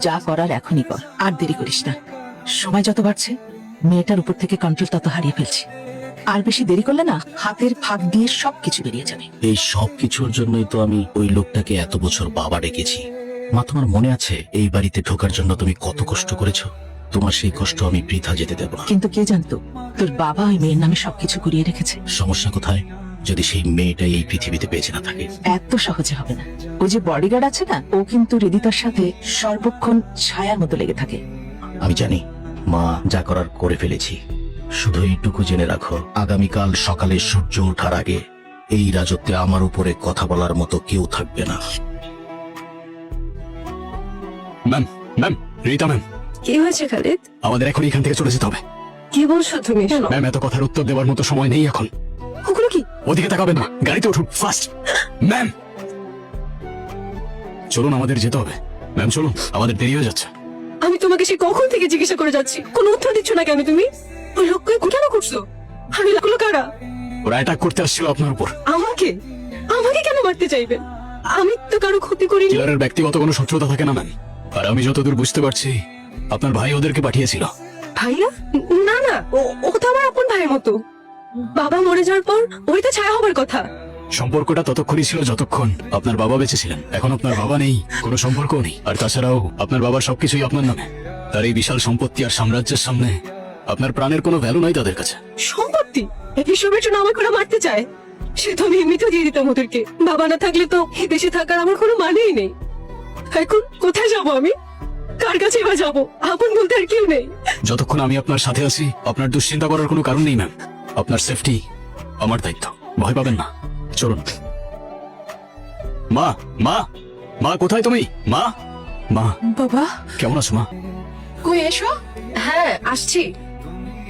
যা করার এখনই কর, আর দেরি করিস না। সময় যত বাড়ছে মেয়েটার উপর থেকে কন্ট্রোল তত হারিয়ে ফেলছি। আর বেশি দেরি করলে না হাতের ফাঁক দিয়ে সবকিছু বেরিয়ে যাবে। এই সব কিছুর জন্যই তো আমি ওই লোকটাকে এত বছর বাবা ডেকেছি। মা, তোমার মনে আছে এই বাড়িতে ঢোকার জন্য তুমি কত কষ্ট করেছো? তোমার সেই কষ্ট আমি বৃথা যেতে দেব না। কিন্তু কে জানতো তোর বাবা ওই মেয়ের নামে সবকিছু কুড়িয়ে রেখেছে? সমস্যা কোথায়? যদি সেই মেয়েটাই এই পৃথিবীতে বেঁচে না থাকে। এত সহজে হবে না। ও যে বডিগার্ড আছে না, ও কিন্তু হৃদিতার সাথে সর্বক্ষণ ছায়ার মতো লেগে থাকে। আমি জানি মা, যা করার করে ফেলেছি। শুধু এইটুকু জেনে রাখো, আগামীকাল সকালে সূর্য ওঠার আগে এই রাজত্বে আমার উপরে কথা বলার মতো কেউ থাকবে না। ম্যাম, ম্যাম, রিতা ম্যাম, কি হয়েছে খালিদ? আমাদের এখন এখান থেকে চলে যেতে হবে। কি বলছো তুমি? ম্যাম, এত কথার উত্তর দেওয়ার মতো সময় নেই এখন। ওগুলো কি? ওদিকে তাকাবেন না, গাড়িতে উঠুন ফাস্ট। ম্যাম, চলুন, আমাদের যেতে হবে। ম্যাম চলুন, আমাদের দেরি হয়ে যাচ্ছে। আমি তোমাকে সে কখন থেকে জিজ্ঞাসা করে যাচ্ছি, কোনো উত্তর দিচ্ছ না কেন তুমি? ওই লোককে কেন করছো? আমি লাগলো কারা? ওরা অ্যাটাক করতে আসছিল আপনার উপর। আমাকে? আমাকে কেন মারতে চাইবেন? আমি তো কারো ক্ষতি করিনি। কিলারের ব্যক্তিগত কোনো শত্রুতা থাকে না ম্যাম। আর আমি যতদূর বুঝতে পারছি আপনার ভাই ওদেরকে পাঠিয়েছিল। ভাইয়া? না না, ও তো আমার আপন ভাইয়ের মতো। বাবা মরে যাওয়ার পর ওই তো ছায়া হবার কথা। সম্পর্কটা ততক্ষণই ছিল যতক্ষণ আপনার বাবা বেঁচে ছিলেন। এখন আপনার বাবা নেই, কোনো সম্পর্কও নেই। আর তাছাড়াও আপনার বাবার সবকিছুই আপনার নামে। তার এই বিশাল সম্পত্তি আর সাম্রাজ্যের সামনে আপনার প্রাণের কোনো ভ্যালু নাই তাদের কাছে। সম্পত্তি? এসবের জন্য আমাকে ওরা মারতে চায়? সে তো আমি এমনিতেও দিয়ে দিতাম ওদেরকে। বাবা না থাকলে তো এই দেশে থাকার আমার কোনো মানেই নেই। এখন কোথায় যাব আমি? কার কাছে বা যাবো? আপন বলতে আর কেউ নেই। যতক্ষণ আমি আপনার সাথে আছি আপনার দুশ্চিন্তা করার কোনো কারণ নেই ম্যাম। আপনার সেফটি আমার দায়িত্ব, ভয় পাবেন না। চলুন। মা, মা, মা, কোথায় তুমি? মা, মা, বাবা, কেমন আছো মা? কই এসো। হ্যাঁ, আসছি।